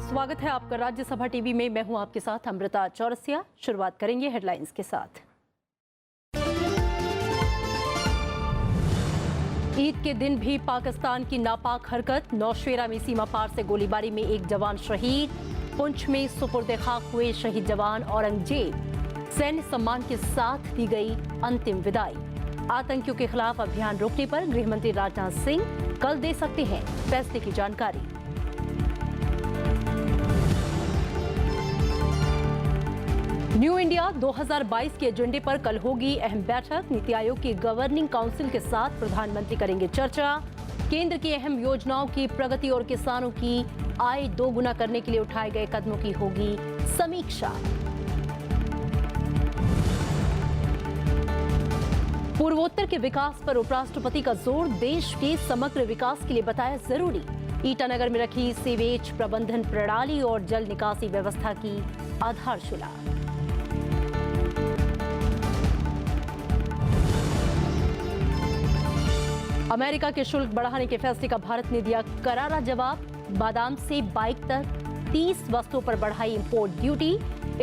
स्वागत है आपका राज्यसभा टीवी में। मैं हूं आपके साथ अमृता चौरसिया। शुरुआत करेंगे हेडलाइंस के साथ। ईद के दिन भी पाकिस्तान की नापाक हरकत। नौशेरा में सीमा पार से गोलीबारी में एक जवान शहीद। पुंछ में सुपुर्द खाक हुए शहीद जवान औरंगजेब। सैन्य सम्मान के साथ दी गई अंतिम विदाई। आतंकियों के खिलाफ अभियान रोकने पर गृहमंत्री राजनाथ सिंह कल दे सकते हैं फैसले की जानकारी। न्यू इंडिया 2022 के एजेंडे पर कल होगी अहम बैठक। नीति आयोग की गवर्निंग काउंसिल के साथ प्रधानमंत्री करेंगे चर्चा। केंद्र की अहम योजनाओं की प्रगति और किसानों की आय दोगुना करने के लिए उठाए गए कदमों की होगी समीक्षा। पूर्वोत्तर के विकास पर उपराष्ट्रपति का जोर। देश के समग्र विकास के लिए बताया जरूरी। ईटानगर में रखी सीवेज प्रबंधन प्रणाली और जल निकासी व्यवस्था की आधारशिला। अमेरिका के शुल्क बढ़ाने के फैसले का भारत ने दिया करारा जवाब। बादाम से बाइक तक 30 वस्तुओं पर बढ़ाई इंपोर्ट ड्यूटी।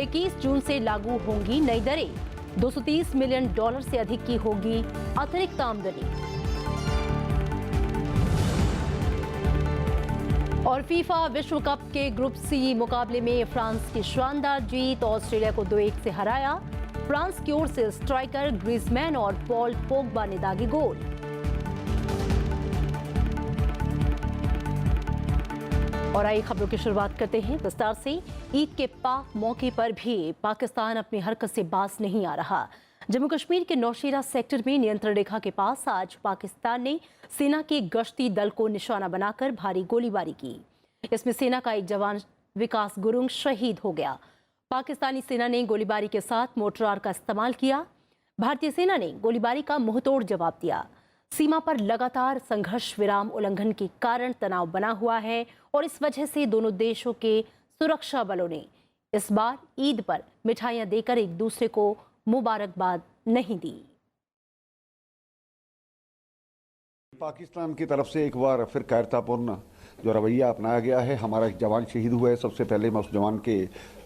21 जून से लागू होंगी नई दरें। $230 मिलियन से अधिक की होगी अतिरिक्त आमदनी। और फीफा विश्व कप के ग्रुप सी मुकाबले में फ्रांस की शानदार जीत। ऑस्ट्रेलिया को 2-1 से हराया। फ्रांस की ओर से स्ट्राइकर ग्रीजमैन और पॉल पोग्बा ने दागे गोल। और आइए खबरों की शुरुआत करते हैं विस्तार से। ईद के पाक मौके पर भी पाकिस्तान अपनी हरकत से बाज नहीं आ रहा। जम्मू कश्मीर के नौशेरा सेक्टर में नियंत्रण रेखा के पास आज पाकिस्तान ने सेना के गश्ती दल को निशाना बनाकर भारी गोलीबारी की। इसमें सेना का एक जवान विकास गुरुंग शहीद हो गया। पाकिस्तानी सेना ने गोलीबारी के साथ मोर्टार का इस्तेमाल किया। भारतीय सेना ने गोलीबारी का मुंहतोड़ जवाब दिया। सीमा पर लगातार संघर्ष विराम उल्लंघन के कारण तनाव बना हुआ है और इस वजह से दोनों देशों के सुरक्षा बलों ने इस बार ईद पर मिठाइयां देकर एक दूसरे को मुबारकबाद नहीं दी। पाकिस्तान की तरफ से एक बार फिर कायरतापूर्ण जो रवैया अपनाया गया है। हमारा एक जवान शहीद हुआ है। सबसे पहले मैं उस जवान के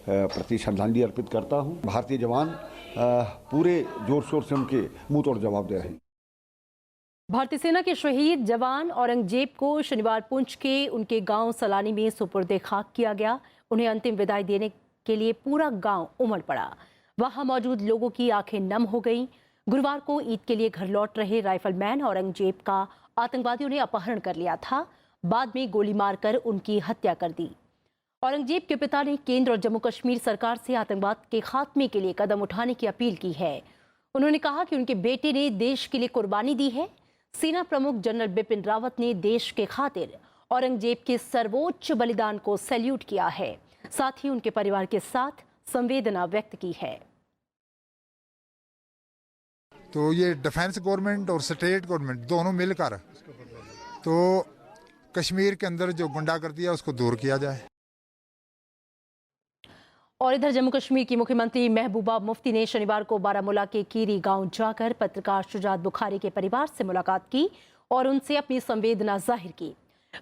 प्रति श्रद्धांजलि अर्पित करता हूं। भारतीय जवान पूरे जोर शोर से उनके मुंह तोड़ जवाब दे रहे हैं। भारतीय सेना के शहीद जवान औरंगजेब को शनिवार पुंछ के उनके गांव सलानी में सुपुर्द खाक किया गया। उन्हें अंतिम विदाई देने के लिए पूरा गांव उमड़ पड़ा। वहां मौजूद लोगों की आंखें नम हो गईं। गुरुवार को ईद के लिए घर लौट रहे राइफलमैन औरंगजेब का आतंकवादियों ने अपहरण कर लिया था। बाद में गोली मारकर उनकी हत्या कर दी। औरंगजेब के पिता ने केंद्र और जम्मू कश्मीर सरकार से आतंकवाद के खात्मे के लिए कदम उठाने की अपील की है। उन्होंने कहा कि उनके बेटे ने देश के लिए कुर्बानी दी है। सेना प्रमुख जनरल बिपिन रावत ने देश के खातिर औरंगजेब के सर्वोच्च बलिदान को सैल्यूट किया है। साथ ही उनके परिवार के साथ संवेदना व्यक्त की है। तो ये डिफेंस गवर्नमेंट और स्टेट गवर्नमेंट दोनों मिलकर तो कश्मीर के अंदर जो गुंडागर्दी है उसको दूर किया जाए। और इधर जम्मू कश्मीर की मुख्यमंत्री महबूबा मुफ्ती ने शनिवार को बारामूला के कीरी गांव जाकर पत्रकार शुजात बुखारी के परिवार से मुलाकात की और उनसे अपनी संवेदना जाहिर की।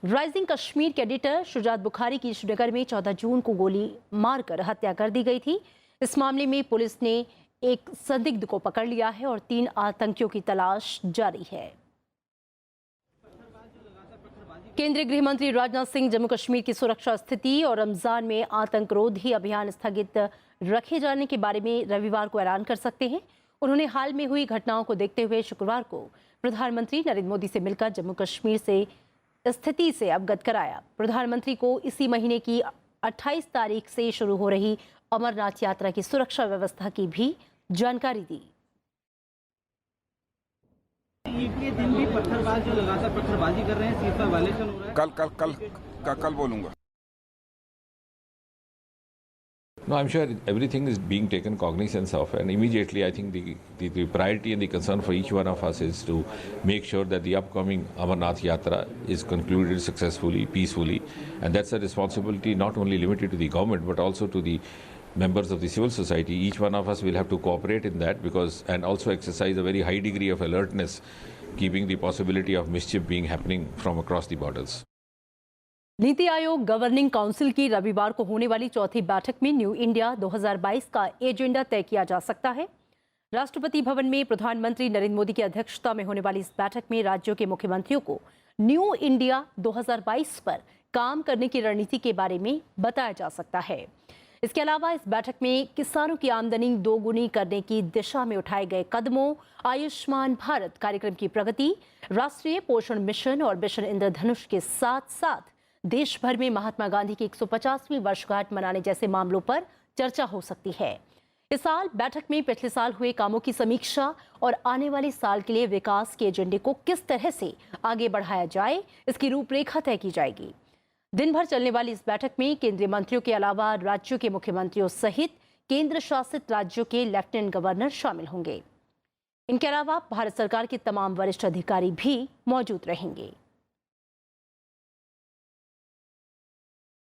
राइजिंग कश्मीर के एडिटर शुजात बुखारी की श्रीनगर में 14 जून को गोली मारकर हत्या कर दी गई थी। इस मामले में पुलिस ने एक संदिग्ध को पकड़ लिया है और 3 आतंकियों की तलाश जारी है। केंद्रीय गृह मंत्री राजनाथ सिंह जम्मू कश्मीर की सुरक्षा स्थिति और रमजान में आतंकरोधी अभियान स्थगित रखे जाने के बारे में रविवार को ऐलान कर सकते हैं। उन्होंने हाल में हुई घटनाओं को देखते हुए शुक्रवार को प्रधानमंत्री नरेंद्र मोदी से मिलकर जम्मू कश्मीर से स्थिति से अवगत कराया। प्रधानमंत्री को इसी महीने की 28 तारीख से शुरू हो रही अमरनाथ यात्रा की सुरक्षा व्यवस्था की भी जानकारी दी। ईद के दिन भी पत्थरबाज जो लगातार पत्थरबाजी कर रहे हैं, सीज पर वायलेशन हो रहा है। कल बोलूंगा। No, I'm sure everything is being taken cognizance of, and immediately I think the priority and the concern for each one of us is to make sure that the upcoming Amarnath Yatra is concluded successfully, peacefully, and that's a responsibility not only limited to the government but also to the members of the civil society. Each one of us will have to cooperate in that and also exercise a very high degree of alertness, keeping the possibility of mischief happening from across the borders. NITI Aayog governing council की रविवार को होने वाली चौथी बैठक में new India 2022 का agenda तय किया जा सकता है। राष्ट्रपति भवन में प्रधानमंत्री नरेंद्र मोदी की अध्यक्षता में होने वाली इस बैठक में राज्यों के मुख्यमंत्रियों को न्यू इंडिया 2022 पर काम करने की रणनीति के बारे में बताया जा सकता है। इसके अलावा इस बैठक में किसानों की आमदनी दोगुनी करने की दिशा में उठाए गए कदमों, आयुष्मान भारत कार्यक्रम की प्रगति, राष्ट्रीय पोषण मिशन और मिशन इंद्रधनुष के साथ साथ देश भर में महात्मा गांधी की 150वीं वर्षगांठ मनाने जैसे मामलों पर चर्चा हो सकती है। इस साल बैठक में पिछले साल हुए कामों की समीक्षा और आने वाले साल के लिए विकास के एजेंडे को किस तरह से आगे बढ़ाया जाए, इसकी रूपरेखा तय की जाएगी। दिन भर चलने वाली इस बैठक में केंद्रीय मंत्रियों के अलावा राज्यों के मुख्यमंत्रियों सहित केंद्र शासित राज्यों के लेफ्टिनेंट गवर्नर शामिल होंगे। इनके अलावा भारत सरकार के तमाम वरिष्ठ अधिकारी भी मौजूद रहेंगे।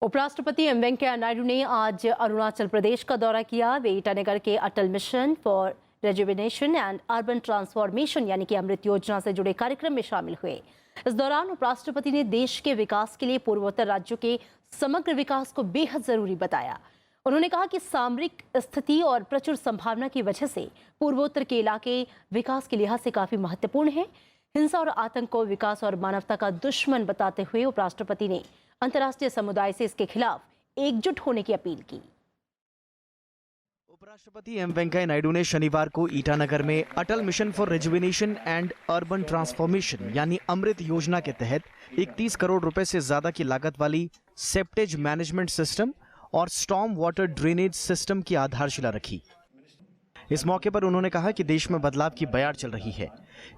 उपराष्ट्रपति एम वेंकैया नायडू ने आज अरुणाचल प्रदेश का दौरा किया। वे ईटानगर के Atal mission for rejuvenation and urban transformation यानी कि अमृत योजना से जुड़े कार्यक्रम में शामिल हुए। इस दौरान उपराष्ट्रपति ने देश के विकास के लिए पूर्वोत्तर राज्यों के समग्र विकास को बेहद जरूरी बताया। उन्होंने कहा कि सामरिक स्थिति और प्रचुर संभावना की वजह से पूर्वोत्तर के इलाके विकास के लिहाज से काफी महत्वपूर्ण है। हिंसा और आतंक को विकास और मानवता का दुश्मन बताते हुए उपराष्ट्रपति ने अंतर्राष्ट्रीय समुदाय से इसके खिलाफ एकजुट होने की अपील की। उपराष्ट्रपति एम वेंकैया नायडू ने शनिवार को ईटानगर में Atal mission for rejuvenation and urban transformation यानी अमृत योजना के तहत 31 करोड़ रुपए से ज्यादा की लागत वाली सेप्टेज मैनेजमेंट सिस्टम और स्टॉर्म वाटर ड्रेनेज सिस्टम की आधारशिला रखी। इस मौके पर उन्होंने कहा कि देश में बदलाव की बयार चल रही है।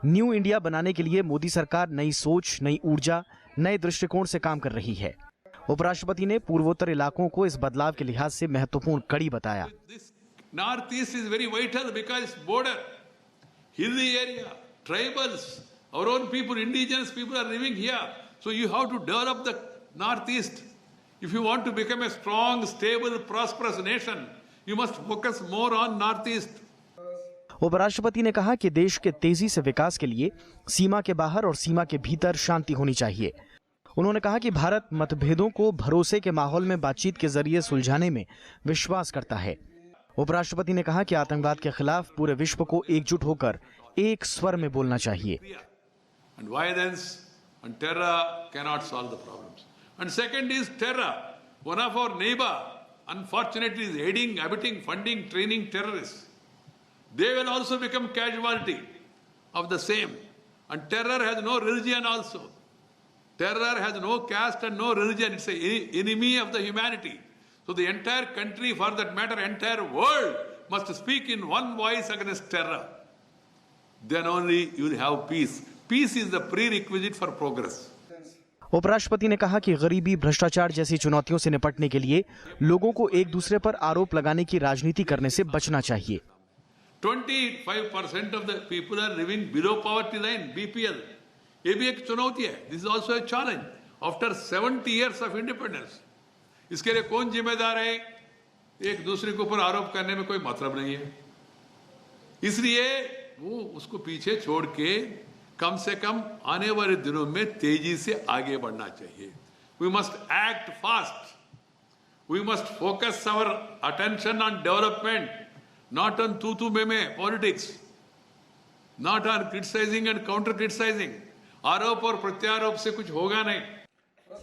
न्यू इंडिया बनाने के लिए मोदी सरकार नई सोच, नई ऊर्जा, नए दृष्टिकोण से काम कर रही है। उपराष्ट्रपति ने पूर्वोत्तर इलाकों को इस बदलाव के लिहाज से महत्वपूर्ण कड़ी बताया। North East is very vital because border, hilly area, tribals, our own people, indigenous people are living here. So you have to develop the North East. If you want to become a strong, stable, prosperous nation, you must focus more on North East. उपराष्ट्रपति ने कहा कि देश के तेजी से विकास के लिए सीमा के बाहर और सीमा के भीतर शांति होनी चाहिए। उन्होंने कहा कि भारत मतभेदों को भरोसे के माहौल में बातचीत के जरिए सुलझाने में विश्वास करता है। उपराष्ट्रपति ने कहा कि आतंकवाद के खिलाफ पूरे विश्व को एकजुट होकर एक स्वर में बोलना चाहिए। And violence and terror cannot solve the problems. And second is terror. One of our neighbor, unfortunately, is aiding, abetting, funding, training terrorists. They will also become casualty of the same. And terror has no religion also. Terror has no caste and no religion. It's an enemy of the humanity. So the entire country, for that matter, entire world must speak in one voice against terror. Then only you will have peace. Peace is the prerequisite for progress. उपराष्ट्रपति ने कहा कि गरीबी, भ्रष्टाचार जैसी चुनौतियों से निपटने के लिए लोगों को एक दूसरे पर आरोप लगाने की राजनीति करने से बचना चाहिए। 25% of the people are living below poverty line, BPL. ये भी एक चुनौती है. This is also a challenge. After 70 years of independence, इसके लिए कौन जिम्मेदार है? एक दूसरे के ऊपर आरोप करने में कोई मतलब नहीं है। इसलिए वो उसको पीछे छोड़ के कम से कम आने वाले दिनों में तेजी से आगे बढ़ना चाहिए। We must act fast. We must focus our attention on development, not on तू-तू-मैं-मैं politics, not on criticizing and counter-criticizing. आरोप और प्रत्यारोप से कुछ होगा नहीं।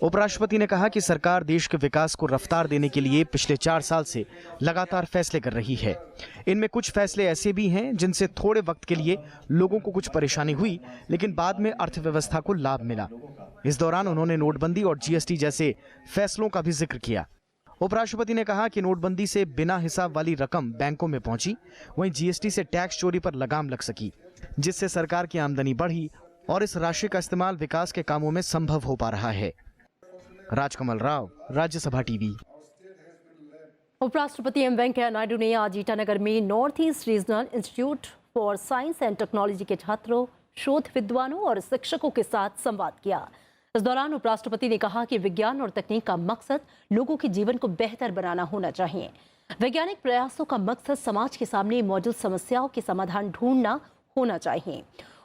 उपराष्ट्रपति ने कहा कि सरकार देश के विकास को रफ्तार देने के लिए पिछले 4 साल से लगातार फैसले कर रही है। इनमें कुछ फैसले ऐसे भी हैं जिनसे थोड़े वक्त के लिए लोगों को कुछ परेशानी हुई, लेकिन बाद में अर्थव्यवस्था को लाभ मिला। इस दौरान उन्होंने नोटबंदी और जीएसटी जैसे फैसलों का भी जिक्र किया। उपराष्ट्रपति ने कहा कि नोटबंदी से बिना हिसाब वाली रकम बैंकों में पहुंची, वहीं जीएसटी से टैक्स चोरी पर लगाम लग सकी, जिससे सरकार की आमदनी बढ़ी और इस राशि का इस्तेमाल विकास के कामों में संभव हो पा रहा है। राजकमल राव, राज्यसभा टीवी। उपराष्ट्रपति एम वेंकैया नायडू ने आज ईटानगर में north east regional institute for science and technology के छात्रों, शोध विद्वानों और शिक्षकों के साथ संवाद किया। इस दौरान उपराष्ट्रपति ने कहा कि विज्ञान और तकनीक का मकसद लोगों के जीवन को बेहतर बनाना होना चाहिए। वैज्ञानिक प्रयासों का मकसद समाज के सामने मौजूद समस्याओं के समाधान ढूंढना होना चाहिए।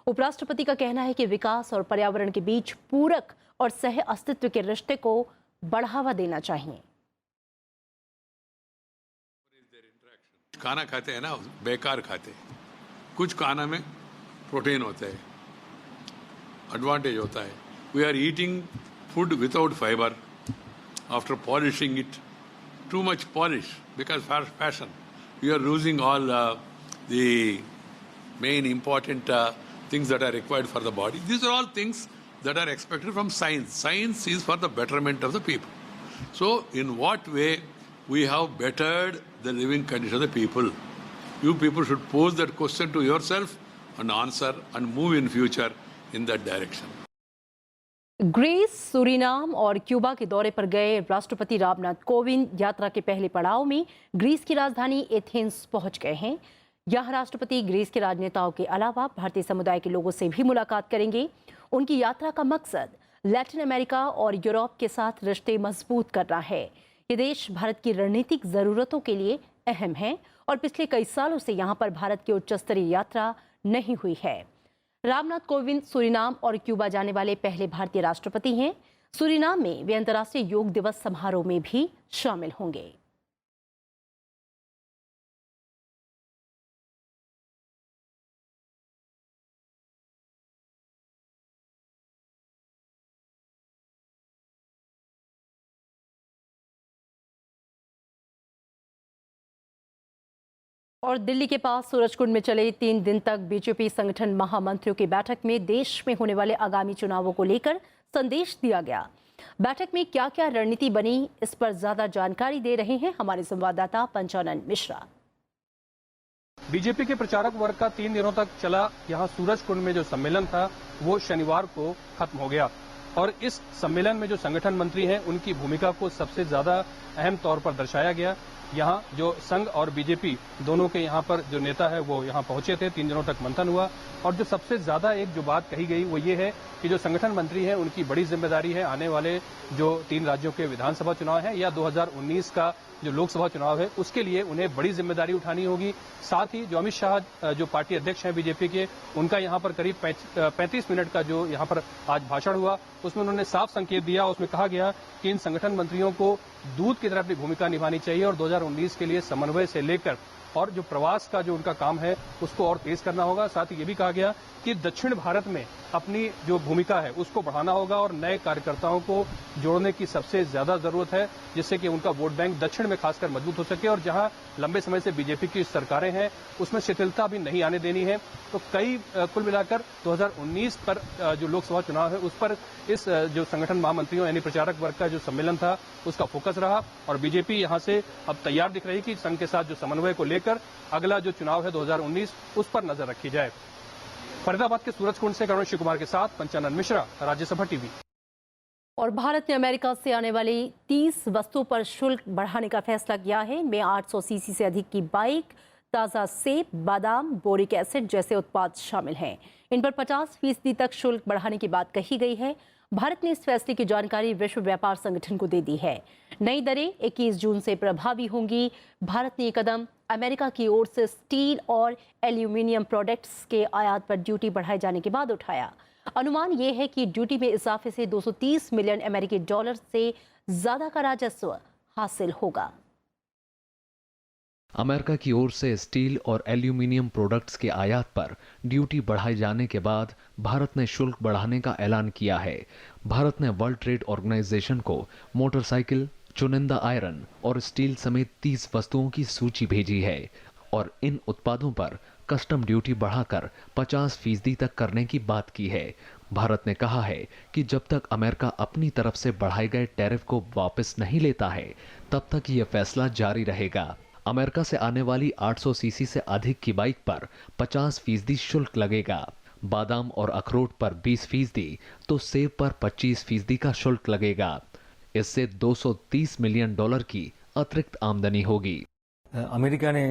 उपराष्ट्रपति का कहना है कि विकास और पर्यावरण के बीच पूरक और सह अस्तित्व के रिश्ते को बढ़ावा देना चाहिए। खाना खाते हैं ना, बेकार खाते हैं। कुछ खाना में प्रोटीन होता है, एडवांटेज होता है। We are eating food without fibre after polishing it, too much polish because fashion. We are losing all the main important things that are required for the body. These are all things that are expected from science. Science is for the betterment of the people. So in what way we have bettered the living condition of the people? You people should pose that question to yourself and answer and move in future in that direction. Greece, Suriname और Cuba के दौरे पर गए राष्ट्रपति रामनाथ कोविंद यात्रा के पहले पड़ाव में ग्रीस की राजधानी एथेंस पहुंच गए हैं। यहां राष्ट्रपति ग्रीस के राजनेताओं के अलावा भारतीय समुदाय के लोगों से भी मुलाकात करेंगे। उनकी यात्रा का मकसद लैटिन अमेरिका और यूरोप के साथ रिश्ते मजबूत करना है। ये देश भारत की रणनीतिक जरूरतों के लिए अहम है और पिछले कई सालों से यहाँ पर भारत की उच्च स्तरीय यात्रा नहीं हुई है। रामनाथ कोविंद सूरीनाम और क्यूबा जाने वाले पहले भारतीय राष्ट्रपति हैं। सूरीनाम में वे अंतर्राष्ट्रीय योग दिवस समारोह में भी शामिल होंगे। और दिल्ली के पास सूरजकुंड में चले 3 दिन तक बीजेपी संगठन महामंत्रियों की बैठक में देश में होने वाले आगामी चुनावों को लेकर संदेश दिया गया। बैठक में क्या क्या रणनीति बनी, इस पर ज्यादा जानकारी दे रहे हैं हमारे संवाददाता पंचानन मिश्रा। बीजेपी के प्रचारक वर्ग का 3 दिनों तक चला यहां सूरजकुंड में जो सम्मेलन था वो शनिवार को खत्म हो गया और इस सम्मेलन में जो संगठन मंत्री हैं उनकी भूमिका को सबसे ज्यादा अहम तौर पर दर्शाया गया। यहाँ जो संघ और बीजेपी दोनों के यहाँ पर जो नेता है वो यहाँ पहुंचे थे। 3 दिनों तक मंथन हुआ और जो सबसे ज्यादा एक जो बात कही गई वो ये है कि जो संगठन मंत्री हैं उनकी बड़ी जिम्मेदारी है आने वाले जो 3 राज्यों के विधानसभा चुनाव हैं या 2019 का जो लोकसभा चुनाव है उसके लिए उन्हें बड़ी जिम्मेदारी उठानी होगी। साथ ही जो अमित शाह जो पार्टी अध्यक्ष हैं बीजेपी के, उनका यहाँ पर करीब 35 मिनट का जो यहाँ पर आज भाषण हुआ उसमें उन्होंने साफ संकेत दिया। उसमें कहा गया कि इन संगठन मंत्रियों को दूत की तरह अपनी भूमिका निभानी चाहिए और 2019 के लिए समन्वय से लेकर और जो प्रवास का जो उनका काम है उसको और तेज करना होगा। साथ ही ये भी कहा गया कि दक्षिण भारत में अपनी जो भूमिका है उसको बढ़ाना होगा और नए कार्यकर्ताओं को जोड़ने की सबसे ज्यादा जरूरत है जिससे कि उनका वोट बैंक दक्षिण में खासकर मजबूत हो सके और जहां लंबे समय से बीजेपी की सरकारें हैं उसमें शिथिलता भी नहीं आने देनी है। तो कई कुल मिलाकर 2019 पर जो लोकसभा चुनाव है उस पर इस जो संगठन महामंत्रियों यानी प्रचारक वर्ग का जो सम्मेलन था उसका फोकस रहा और बीजेपी यहां से अब तैयार दिख रही कि संघ के साथ जो समन्वय को लेकर अगला जो चुनाव है 2019 उस पर नजर रखी जाए। फरीदाबाद के सूरजकुंड से करुण शिव कुमार के साथ पंचानन मिश्रा, राज्यसभा टीवी। और भारत ने अमेरिका से आने वाली 30 वस्तुओं पर शुल्क बढ़ाने का फैसला किया है। इनमें 800 सीसी से अधिक की बाइक, ताज़ा सेब, बादाम, बोरिक एसिड जैसे उत्पाद शामिल हैं। इन पर 50% तक शुल्क बढ़ाने की बात कही गई है। भारत ने इस फैसले की जानकारी विश्व व्यापार संगठन को दे दी है। नई दरें 21 जून से प्रभावी होंगी। भारत ने ये कदम अमेरिका की ओर से स्टील और एल्यूमिनियम प्रोडक्ट्स के आयात पर ड्यूटी बढ़ाए जाने के बाद उठाया। अनुमान ये है कि ड्यूटी में इजाफे से 230 मिलियन अमेरिकी डॉलर से ज्यादा का राजस्व हासिल होगा। अमेरिका की ओर से स्टील और एल्यूमिनियम प्रोडक्ट्स के आयात पर ड्यूटी बढ़ाए जाने के बाद भारत ने शुल्क बढ़ाने का ऐलान किया है। भारत ने वर्ल्ड ट्रेड ऑर्गेनाइजेशन को मोटरसाइकिल, चुनिंदा आयरन और स्टील समेत 30 वस्तुओं की सूची भेजी है और इन उत्पादों पर कस्टम ड्यूटी बढ़ाकर 50% तक करने की बात की है। भारत ने कहा है कि जब तक अमेरिका अपनी तरफ से बढ़ाए गए टैरिफ को वापस नहीं लेता है तब तक यह फैसला जारी रहेगा। अमेरिका से आने वाली 800 सीसी से अधिक की बाइक पर 50% शुल्क लगेगा। बादाम और अखरोट पर 20% तो सेब पर 25% का शुल्क लगेगा। इससे 230 मिलियन डॉलर की अतिरिक्त आमदनी होगी। अमेरिका ने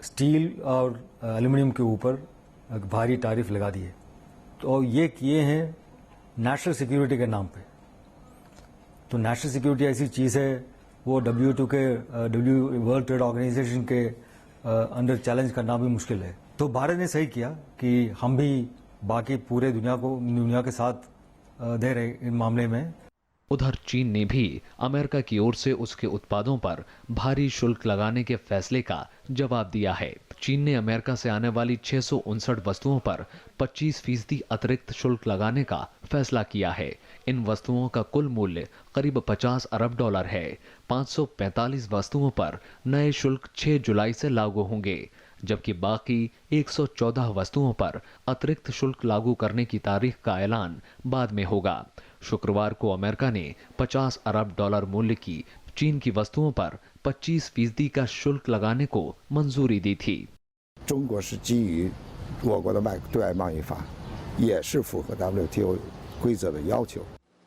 स्टील और एल्यूमिनियम के ऊपर भारी टैरिफ लगा दिए, तो ये किए हैं नेशनल सिक्योरिटी के नाम पे। तो नेशनल सिक्योरिटी ऐसी चीज है वो WTO के वर्ल्ड ट्रेड ऑर्गेनाइजेशन के अंडर चैलेंज करना भी मुश्किल है। तो भारत ने सही किया कि हम भी बाकी पूरे दुनिया के साथ दे रहे इन मामले में। उधर चीन ने भी अमेरिका की ओर से उसके उत्पादों पर भारी शुल्क लगाने के फैसले का जवाब दिया है। चीन ने अमेरिका से आने वाली 659 वस्तुओं पर 25% अतिरिक्त शुल्क लगाने का फैसला किया है। इन वस्तुओं का कुल मूल्य करीब 50 अरब डॉलर है। 545 वस्तुओं पर नए शुल्क 6 जुलाई से लागू होंगे, जबकि बाकी 114 वस्तुओं पर अतिरिक्त शुल्क लागू करने की तारीख का ऐलान बाद में होगा। शुक्रवार को अमेरिका ने 50 अरब डॉलर मूल्य की चीन की वस्तुओं पर 25% का शुल्क लगाने को मंजूरी दी थी। 中国是基于我国的对外贸易法，也是符合 WTO 规则的要求。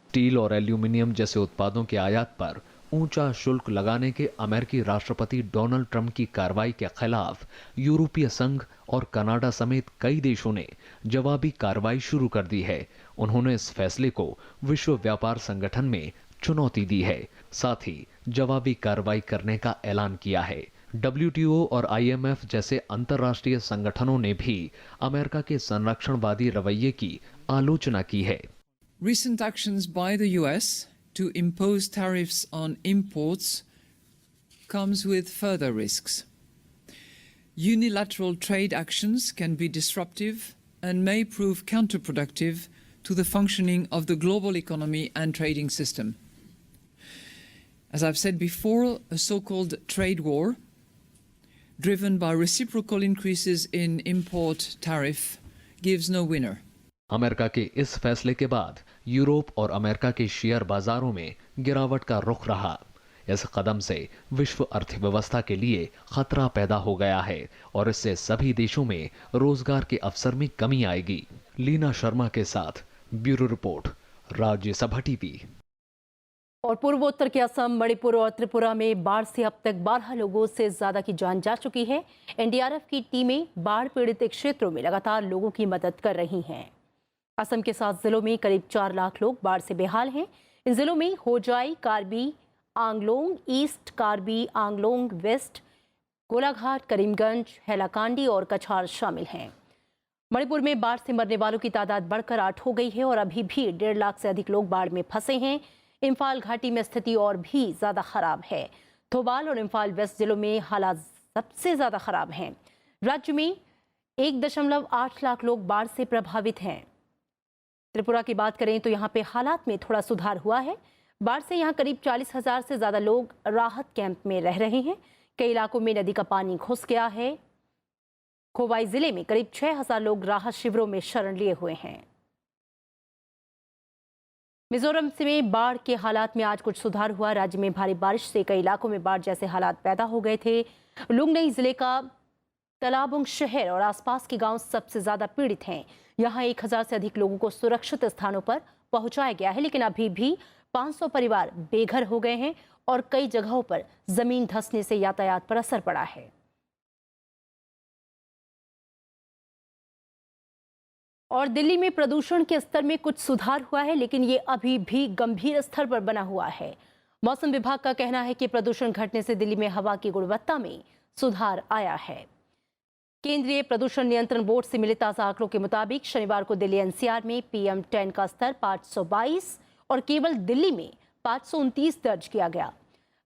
स्टील और एल्यूमिनियम जैसे उत्पादों के आयात पर ऊंचा शुल्क लगाने के अमेरिकी राष्ट्रपति डोनाल्ड ट्रंप की कार्रवाई के खिलाफ यूरोपीय संघ और कनाडा समेत कई देशों ने जवाबी कार्रवाई शुरू कर दी है। उन्होंने इस फैसले को विश्व व्यापार संगठन में चुनौती दी है, साथ ही जवाबी कार्रवाई करने का ऐलान किया है। WTO और IMF जैसे अंतर्राष्ट्रीय संगठनों ने भी अमेरिका के संरक्षणवादी रवैये की आलोचना की है। Recent actions by the US to impose tariffs on imports comes with further risks. Unilateral trade actions can be disruptive and may prove counterproductive to the functioning of the global economy and trading system. As I've said before, a so-called trade war, driven by reciprocal increases in import tariff, gives no winner. America के इस फैसले के बाद Europe और America के share बाजारों में गिरावट का रुख रहा। इस कदम से विश्व अर्थव्यवस्था के लिए खतरा पैदा हो गया है और इससे सभी देशों में रोजगार के अवसर में कमी आएगी। लीना शर्मा के साथ ब्यूरो रिपोर्ट, राज्यसभा टीवी। और पूर्वोत्तर के असम, मणिपुर और त्रिपुरा में बाढ़ से अब तक 12 लोगों से ज्यादा की जान जा चुकी है। NDRF की टीमें बाढ़ पीड़ित क्षेत्रों में लगातार लोगों की मदद कर रही हैं। असम के 7 जिलों में करीब 4 लाख लोग बाढ़ से बेहाल हैं। इन जिलों में होजाई, कार्बी आंगलोंग ईस्ट, कार्बी आंगलोंग वेस्ट, गोलाघाट, करीमगंज, हैलाकांडी और कछार शामिल हैं। मणिपुर में बाढ़ से मरने वालों की तादाद बढ़कर 8 हो गई है और अभी भी 1.5 लाख से अधिक लोग बाढ़ में फंसे हैं। इम्फाल घाटी में स्थिति और भी ज्यादा खराब है। थौबाल और इम्फाल वेस्ट जिलों में हालात सबसे ज्यादा खराब हैं। राज्य में 1.8 लाख लोग बाढ़ से प्रभावित हैं। त्रिपुरा की बात करें तो यहाँ पे हालात में थोड़ा सुधार हुआ है। बाढ़ से यहाँ करीब 40,000 से ज्यादा लोग राहत कैंप में रह रहे हैं। कई इलाकों में नदी का पानी घुस गया है। खोवाई जिले में करीब 6,000 लोग राहत शिविरों में शरण लिए हुए हैं। मिजोरम में बाढ़ के हालात में आज कुछ सुधार हुआ। राज्य में भारी बारिश से कई इलाकों में बाढ़ जैसे हालात पैदा हो गए थे। लुंगनई जिले का तलाबुंग शहर और आसपास के गांव सबसे ज्यादा पीड़ित हैं। यहां 1,000 से अधिक लोगों को सुरक्षित स्थानों पर पहुंचाया गया है, लेकिन अभी भी 500 परिवार बेघर हो गए हैं और कई जगहों पर जमीन धंसने से यातायात पर असर पड़ा है। और दिल्ली में प्रदूषण के स्तर में कुछ सुधार हुआ है, लेकिन ये अभी भी गंभीर स्तर पर बना हुआ है। मौसम विभाग का कहना है कि प्रदूषण घटने से दिल्ली में हवा की गुणवत्ता में सुधार आया है। केंद्रीय प्रदूषण नियंत्रण बोर्ड से मिले ताजा आंकड़ों के मुताबिक शनिवार को दिल्ली NCR में PM10 का स्तर 522 और केवल दिल्ली में 529 दर्ज किया गया।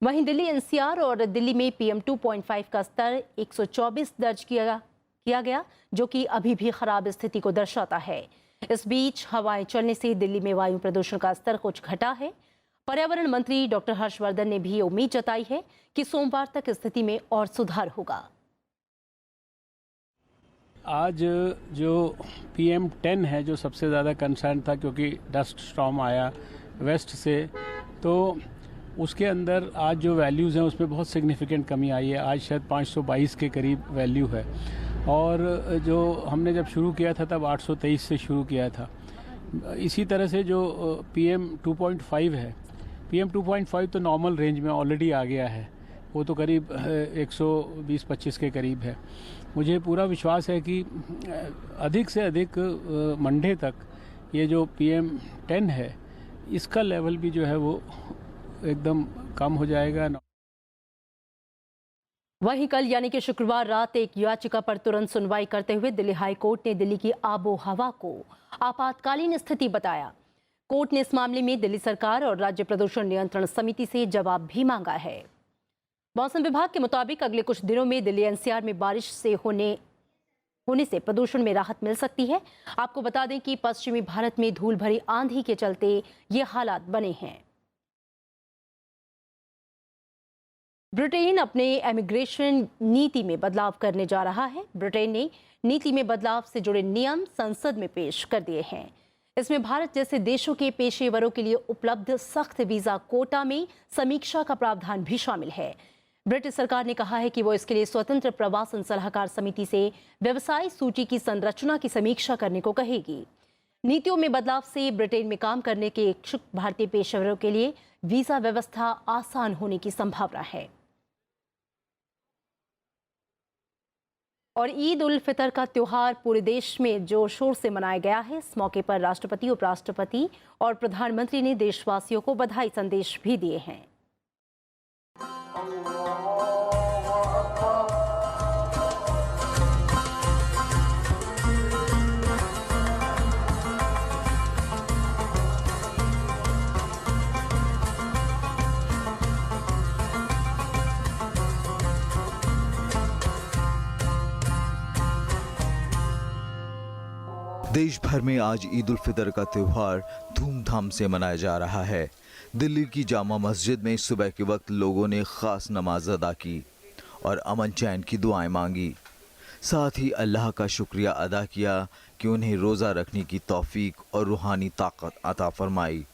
वहीं दिल्ली NCR और दिल्ली में PM2.5 का स्तर 124 दर्ज किया गया, जो कि अभी भी खराब स्थिति को दर्शाता है। इस बीच हवाएं चलने से दिल्ली में वायु प्रदूषण का स्तर कुछ घटा है। पर्यावरण मंत्री डॉक्टर हर्षवर्धन ने भी उम्मीद जताई है कि सोमवार तक स्थिति में और सुधार होगा। आज जो PM10 है, जो सबसे ज़्यादा कंसर्न था, क्योंकि डस्ट स्टॉर्म आया वेस्ट से, तो उसके अंदर आज जो वैल्यूज़ हैं उसमें बहुत सिग्निफिकेंट कमी आई है। आज शायद 522 के करीब वैल्यू है और जो हमने जब शुरू किया था तब 823 से शुरू किया था। इसी तरह से जो PM2.5 है, PM2.5 तो नॉर्मल रेंज में ऑलरेडी आ गया है, वो तो करीब 120-25 के करीब है। मुझे पूरा विश्वास है कि अधिक से अधिक मंडे तक ये जो PM10 है इसका लेवल भी जो है वो एकदम कम हो जाएगा। वहीं कल यानी कि शुक्रवार रात एक याचिका पर तुरंत सुनवाई करते हुए दिल्ली हाई कोर्ट ने दिल्ली की आबो हवा को आपातकालीन स्थिति बताया। कोर्ट ने इस मामले में दिल्ली सरकार और राज्य प्रदूषण नियंत्रण समिति से जवाब भी मांगा है। मौसम विभाग के मुताबिक अगले कुछ दिनों में दिल्ली एनसीआर में बारिश से होने से प्रदूषण में राहत मिल सकती है। आपको बता दें कि पश्चिमी भारत में धूल भरी आंधी के चलते ये हालात बने हैं। ब्रिटेन अपने इमिग्रेशन नीति में बदलाव करने जा रहा है। ब्रिटेन ने नीति में बदलाव से जुड़े नियम संसद में पेश कर दिए हैं। इसमें भारत जैसे देशों के पेशेवरों के लिए उपलब्ध सख्त वीजा कोटा में समीक्षा का प्रावधान भी शामिल है। ब्रिटिश सरकार ने कहा है कि वो इसके लिए स्वतंत्र प्रवासन सलाहकार समिति से व्यवसाय सूची की संरचना की समीक्षा करने को कहेगी। नीतियों में बदलाव से ब्रिटेन में काम करने के इच्छुक भारतीय पेशेवरों के लिए वीजा व्यवस्था आसान होने की संभावना है। और ईद उल फितर का त्योहार पूरे देश में जोर शोर से मनाया गया है। इस मौके पर राष्ट्रपति, उपराष्ट्रपति और प्रधानमंत्री ने देशवासियों को बधाई संदेश भी दिए हैं। देश भर में आज ईद उल फितर का त्योहार धूमधाम से मनाया जा रहा है। दिल्ली की जामा मस्जिद में सुबह के वक्त लोगों ने खास नमाज अदा की और अमन चैन की दुआएं मांगी। साथ ही अल्लाह का शुक्रिया अदा किया कि उन्हें रोज़ा रखने की तौफीक और रूहानी ताकत अता फरमाई।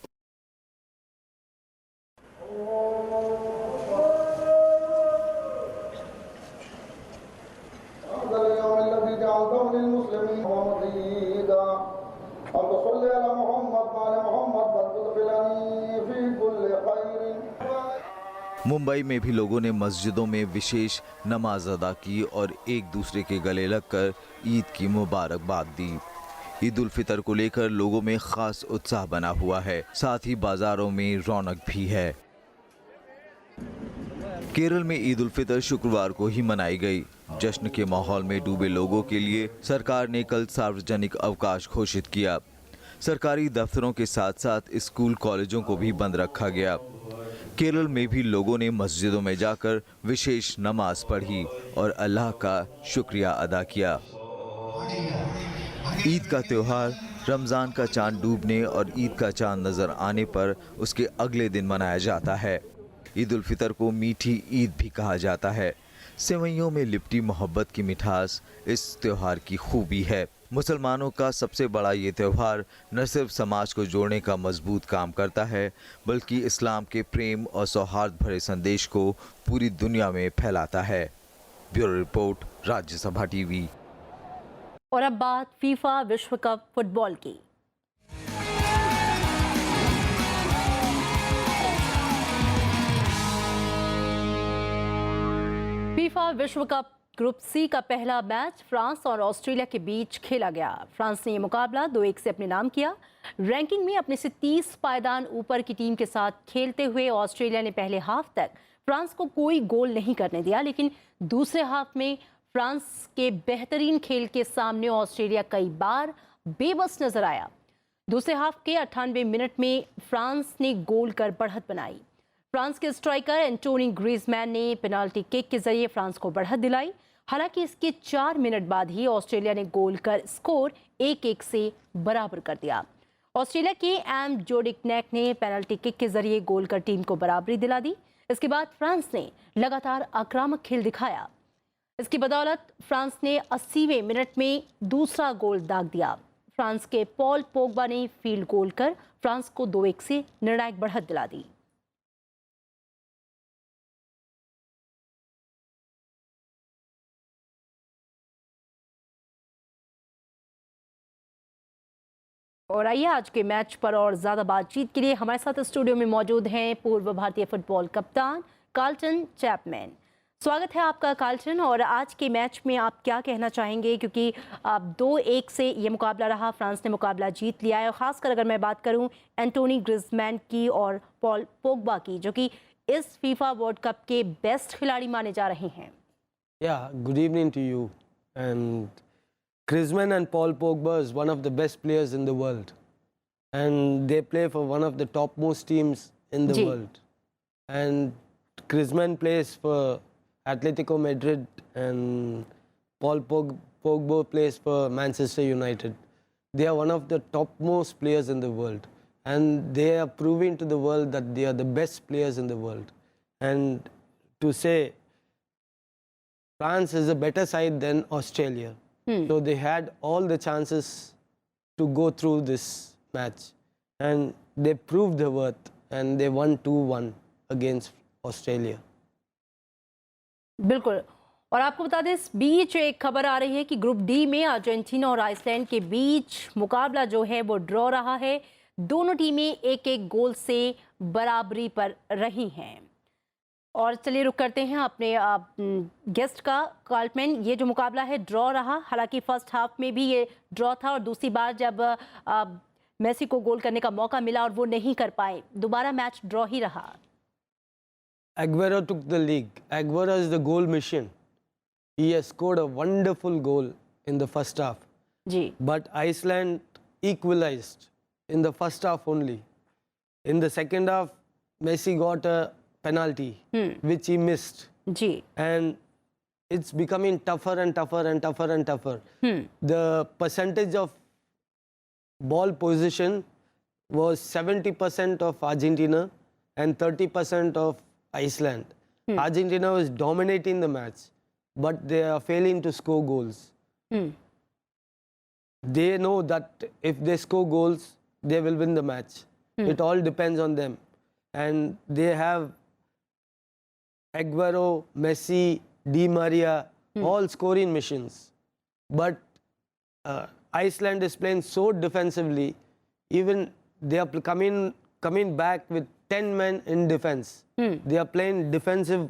मुंबई में भी लोगों ने मस्जिदों में विशेष नमाज अदा की और एक दूसरे के गले लगकर ईद की मुबारकबाद दी। ईद उल फितर को लेकर लोगों में खास उत्साह बना हुआ है। साथ ही बाजारों में रौनक भी है। केरल में ईद उल फितर शुक्रवार को ही मनाई गई। जश्न के माहौल में डूबे लोगों के लिए सरकार ने कल सार्वजनिक अवकाश घोषित किया। सरकारी दफ्तरों के साथ साथ स्कूल कॉलेजों को भी बंद रखा गया। केरल में भी लोगों ने मस्जिदों में जाकर विशेष नमाज पढ़ी और अल्लाह का शुक्रिया अदा किया। ईद का त्योहार रमज़ान का चांद डूबने और ईद का चांद नज़र आने पर उसके अगले दिन मनाया जाता है। ईद उल फितर को मीठी ईद भी कहा जाता है। सेवइयों में लिपटी मोहब्बत की मिठास इस त्योहार की खूबी है। मुसलमानों का सबसे बड़ा ये त्यौहार न सिर्फ समाज को जोड़ने का मजबूत काम करता है, बल्कि इस्लाम के प्रेम और सौहार्द भरे संदेश को पूरी दुनिया में फैलाता है। Bureau report, Rajya Sabha TV. और अब बात फीफा विश्व कप फुटबॉल की। फीफा विश्व कप ग्रुप सी का पहला मैच फ्रांस और ऑस्ट्रेलिया के बीच खेला गया। फ्रांस ने ये मुकाबला 2-1 से अपने नाम किया। रैंकिंग में अपने से 30 पायदान ऊपर की टीम के साथ खेलते हुए ऑस्ट्रेलिया ने पहले हाफ तक फ्रांस को कोई गोल नहीं करने दिया, लेकिन दूसरे हाफ में फ्रांस के बेहतरीन खेल के सामने ऑस्ट्रेलिया कई बार बेबस नजर आया। दूसरे हाफ के 98 मिनट में फ्रांस ने गोल कर बढ़त बनाई। फ्रांस के स्ट्राइकर एंटोनी ग्रीजमैन ने पेनाल्टी किक के जरिए फ्रांस को बढ़त दिलाई। हालांकि इसके 4 मिनट बाद ही ऑस्ट्रेलिया ने गोल कर स्कोर 1-1 से बराबर कर दिया। ऑस्ट्रेलिया के एम जोडिकनैक ने पेनाल्टी किक के जरिए गोल कर टीम को बराबरी दिला दी। इसके बाद फ्रांस ने लगातार आक्रामक खेल दिखाया। इसकी बदौलत फ्रांस ने 80वें मिनट में दूसरा गोल दाग दिया। फ्रांस के पॉल पोग्बा ने फील्ड गोल कर फ्रांस को 2-1 से निर्णायक बढ़त दिला दी। और आइए आज के मैच पर और ज्यादा बातचीत के लिए हमारे साथ स्टूडियो में मौजूद हैं पूर्व भारतीय फुटबॉल कप्तान कार्लटन चैपमैन। स्वागत है आपका कार्लटन। और आज के मैच में आप क्या कहना चाहेंगे, क्योंकि 2-1 से ये मुकाबला रहा, फ्रांस ने मुकाबला जीत लिया है। और खासकर अगर मैं बात करूं एंटोनी ग्रिजमैन की और पॉल पोग्बा की, जो कि इस फीफा वर्ल्ड कप के बेस्ट खिलाड़ी माने जा रहे हैं। Good evening to you. And Griezmann and Paul Pogba is one of the best players in the world. and they play for one of the topmost teams in the world. And Griezmann plays for Atletico Madrid, and Paul Pogba plays for Manchester United. They are one of the topmost players in the world, and they are proving to the world that they are the best players in the world. And to say France is a better side than Australia. So they had all the chances to go through this match, and they proved their worth, and they won 2-1 against Australia. बिल्कुल। और आपको बता दें, इस बीच एक खबर आ रही है कि ग्रुप डी में अर्जेंटीना और आइसलैंड के बीच मुकाबला जो है वो ड्रॉ रहा है। दोनों टीमें एक एक गोल से बराबरी पर रही हैं। और चलिए रुक करते हैं अपने गेस्ट का। कार्लटमैन, ये जो मुकाबला है ड्रॉ रहा, हालांकि फर्स्ट हाफ में भी ये ड्रॉ था और दूसरी बार जब मेसी को गोल करने का मौका मिला और वो नहीं कर पाए, दोबारा मैच ड्रॉ ही रहा। Aguero took the league. Aguero is the goal machine. He has scored a wonderful goal in the first half. But Iceland equalized in the first half only. In the second half, Messi got a penalty, which he missed. And it's becoming tougher and tougher and tougher and tougher. The percentage of ball position was 70% of Argentina and 30% of Iceland. Argentina was dominating the match, but they are failing to score goals. They know that if they score goals, they will win the match. It all depends on them. And they have Aguero, Messi, Di Maria, all scoring machines. But Iceland is playing so defensively, even they are coming back with 10 men in defense. They are playing defensive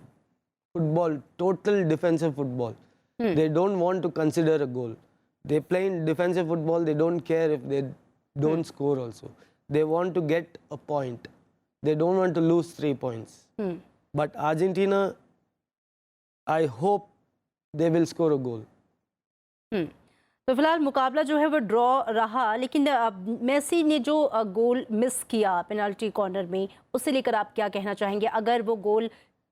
football, total defensive football. They don't want to consider a goal. They play in defensive football. They don't care if they don't score also. They want to get a point. They don't want to lose 3 points. But Argentina, I hope they will score a goal. तो फिलहाल मुकाबला जो है वो draw रहा, लेकिन Messi ने जो गोल मिस किया पेनल्टी कॉर्नर में, उसे लेकर आप क्या कहना चाहेंगे? अगर वो गोल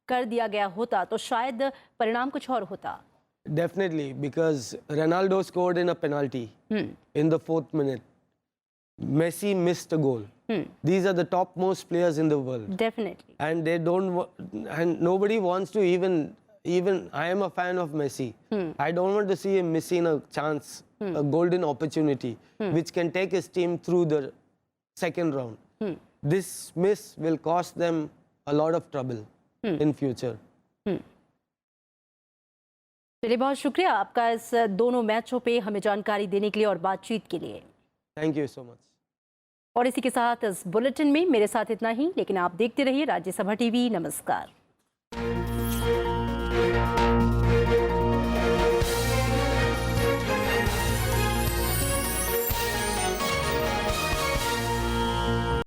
कर दिया गया होता तो शायद परिणाम कुछ और होता। Definitely, because Ronaldo scored in a penalty in the 4th minute. Messi missed a goal. These are the topmost players in the world. Definitely. And they don't, and nobody wants to even I am a fan of Messi. I don't want to see him missing a chance, a golden opportunity, which can take his team through the second round. This miss will cost them a lot of trouble in future. चलिए, बहुत शुक्रिया आपका इस दोनों मैचों पे हमें जानकारी देने के लिए और बातचीत के लिए। Thank you so much. और इसी के साथ इस बुलेटिन में मेरे साथ इतना ही, लेकिन आप देखते रहिए राज्यसभा टीवी। नमस्कार।